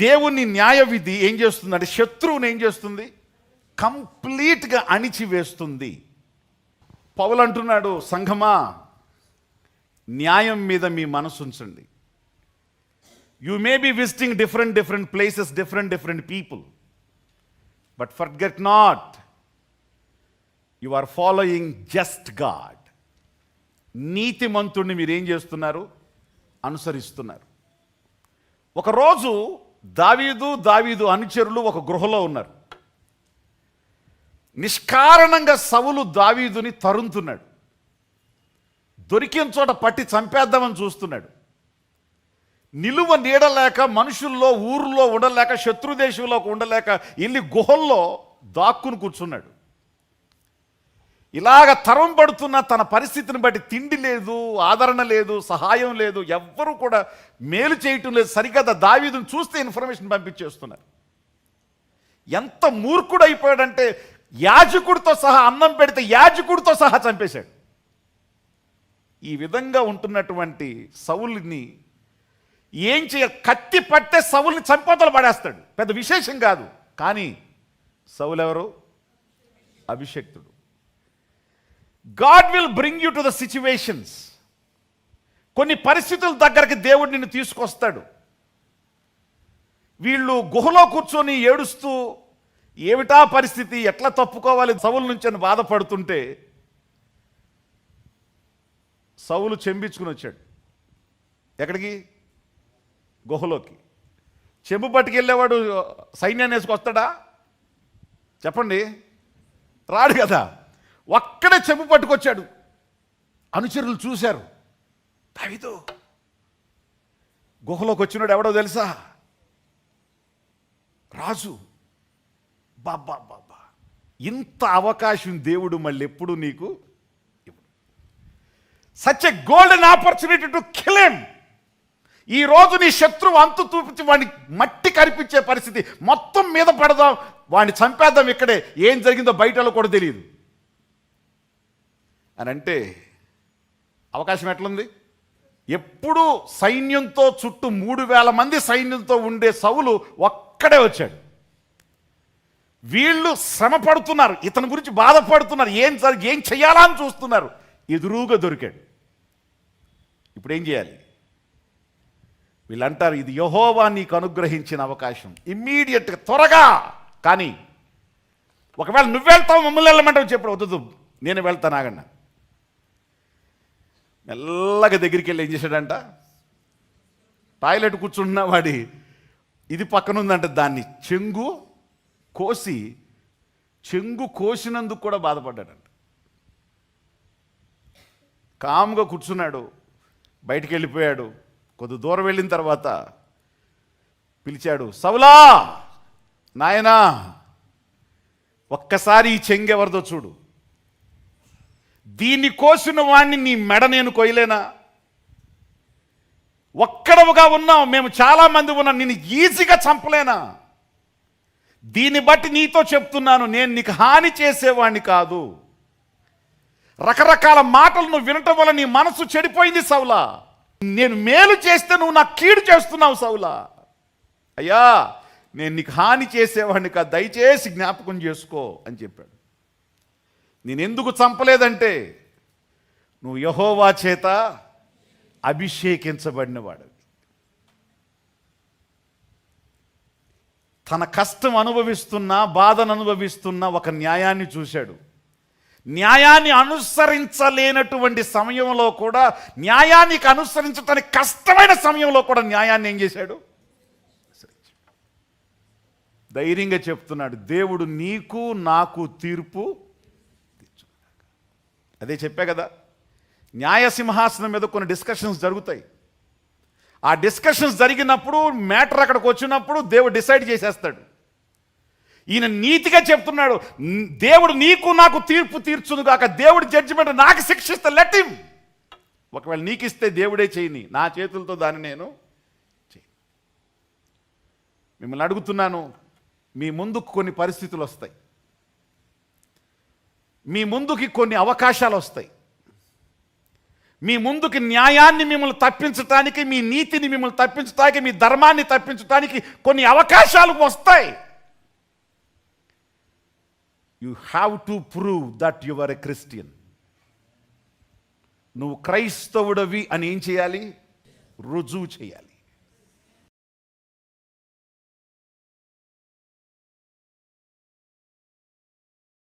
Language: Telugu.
దేవుని న్యాయ విధి ఏం చేస్తుంది అంటే శత్రువుని ఏం చేస్తుంది? కంప్లీట్గా అణిచివేస్తుంది. పౌలు అంటున్నాడు, సంఘమా న్యాయం మీద మీ మనసు ఉంచండి. You may be visiting different places, different people, but forget not you are following just God. నీతిమంతుడిని మీరు ఏం చేస్తున్నారు? అనుసరిస్తున్నారు. ఒకరోజు దావీదు అనుచరులు ఒక గృహలో ఉన్నారు. నిష్కారణంగా సౌలు దావీదుని తరుముతున్నాడు. దొరికిన చోట పట్టి చంపేద్దామని చూస్తున్నాడు. నిలువ నీడలేక, మనుషుల్లో ఊర్లో ఉండలేక, శత్రుదేశంలో ఉండలేక వెళ్ళి గుహల్లో దాక్కుని కూర్చున్నాడు. ఇలాగ తరం పడుతున్న తన పరిస్థితిని బట్టి తిండి లేదు, ఆదరణ లేదు, సహాయం లేదు, ఎవ్వరూ కూడా మేలు చేయటం లేదు. సరిగ్గా దావీదుని చూస్తే ఇన్ఫర్మేషన్ పంపించేస్తున్నారు. ఎంత మూర్ఖుడు అయిపోయాడంటే యాజకుడితో సహా అన్నం పెడితే యాజకుడితో సహా చంపేశాడు. ఈ విధంగా ఉంటున్నటువంటి సౌలుని ఏం కత్తి పట్టే సౌలుని చంపతలు పడేస్తాడు. పెద్ద విశేషం కాదు. కానీ సౌలు ఎవరు? అభిషక్తుడు. God will bring you to the situations. కొన్ని పరిస్థితుల దగ్గరికి దేవుడు నిన్ను తీసుకొస్తాడు. వీళ్ళు గుహలో కూర్చొని ఏడుస్తూ ఏమిటా పరిస్థితి, ఎట్లా తప్పుకోవాలి సౌలు నుంచి అని బాధపడుతుంటే సౌలు చెంబించుకుని వచ్చాడు. ఎక్కడికి? గుహలోకి. చెంబు పట్టుకెళ్ళేవాడు సైన్యాన్ని వేసుకొస్తాడా? చెప్పండి, రాడు కదా. ఒక్కడే చెంబు పట్టుకొచ్చాడు. అనుచరులు చూశారు. దావీదు గుహలోకి వచ్చినాడు. ఎవడో తెలుసా? రాజు. బాబా ఇంత అవకాశం దేవుడు మళ్ళీ ఎప్పుడు నీకు such a golden opportunity to kill him. ఈ రోజు నీ శత్రువు అంతు చూపించి వాడిని మట్టి కరిపించే పరిస్థితి, మొత్తం మీద పడదాం, వాడిని చంపేద్దాం, ఇక్కడే ఏం జరిగిందో బయటలో కూడా తెలియదు అని అంటే అవకాశం ఎట్లుంది? ఎప్పుడు సైన్యంతో చుట్టూ 3000 మంది సైన్యంతో ఉండే సౌలు ఒక్కడే వచ్చాడు. వీళ్ళు శ్రమ పడుతున్నారు, ఇతని గురించి బాధపడుతున్నారు, ఏం చెయ్యాలా అని చూస్తున్నారు. ఎదురుగా దొరికాడు. ఇప్పుడు ఏం చేయాలి? వీళ్ళు అంటారు, ఇది యెహోవా నీకు అనుగ్రహించిన అవకాశం, ఇమ్మీడియట్గా త్వరగా. కానీ ఒకవేళ నువ్వు వెళ్తావు, మమ్మల్ని వెళ్ళమంటావు, చెప్పడు. వద్దు, నేను వెళ్తాను, ఆగండి. మెల్లగా దగ్గరికి వెళ్ళి ఏం చేశాడంట? టాయిలెట్ కూర్చుంటున్న వాడి ఇది పక్కన ఉందంట, దాన్ని చెంగు కోసినందుకు కూడా బాధపడ్డాడంట. కామ్గా కూర్చున్నాడు. బయటికి వెళ్ళిపోయాడు. కొద్ది దూరం వెళ్ళిన తర్వాత పిలిచాడు, సౌలా నాయనా ఒక్కసారి ఈ చెంగు ఎవరిదో చూడు. దీన్ని కోసిన వాణ్ణి నీ మెడ నేను కొయ్యలేనా? ఒక్కడవుగా ఉన్నాం, మేము చాలామంది ఉన్నాం, నేను ఈజీగా చంపలేనా? దీన్ని బట్టి నీతో చెప్తున్నాను, నేను నీకు హాని చేసేవాణ్ణి కాదు. రకరకాల మాటలు నువ్వు వినటం వల్ల నీ మనసు చెడిపోయింది సౌలా. నేను మేలు చేస్తే నువ్వు నాకు కీడు చేస్తున్నావు సౌలా. అయ్యా, నేను నీకు హాని చేసేవాడిని కాదు, దయచేసి జ్ఞాపకం చేసుకో అని చెప్పాడు. నేను ఎందుకు చంపలేదంటే నువ్వు యెహోవా చేత అభిషేకించబడినవాడు. తన కష్టం అనుభవిస్తున్నా, బాధను అనుభవిస్తున్న ఒక న్యాయాన్ని చూశాడు. న్యాయాన్ని అనుసరించలేనటువంటి సమయంలో కూడా, న్యాయానికి అనుసరించడానికి కష్టమైన సమయంలో కూడా న్యాయాన్ని ఏం చేశాడు? ధైర్యంగా చెప్తున్నాడు, దేవుడు నీకు నాకు తీర్పు. అదే చెప్పా కదా, న్యాయ సింహాసనం మీద కొన్ని డిస్కషన్స్ జరుగుతాయి. ఆ డిస్కషన్స్ జరిగినప్పుడు, మ్యాటర్ అక్కడికి వచ్చినప్పుడు దేవుడు డిసైడ్ చేసేస్తాడు. ఈయన నీతిగా చెప్తున్నాడు, దేవుడు నీకు నాకు తీర్పు తీర్చును కాక, దేవుడు జడ్జిమెంట్ నాకు శిక్షిస్తే లెట్ హిమ్. ఒకవేళ నీకు ఇస్తే దేవుడే చేయని, నా చేతులతో దాన్ని నేను చేయి. మిమ్మల్ని అడుగుతున్నాను, మీ ముందుకు కొన్ని పరిస్థితులు వస్తాయి, మీ ముందుకి కొన్ని అవకాశాలు వస్తాయి. మీ ముందుకి న్యాయాన్ని మిమ్మల్ని తప్పించటానికి, మీ నీతిని మిమ్మల్ని తప్పించటానికి, మీ ధర్మాన్ని తప్పించటానికి కొన్ని అవకాశాలు వస్తాయి. You have to prove that you are a Christian. నువ్వు క్రైస్తవుడవి అని ఏం చేయాలి? రుజువు చేయాలి.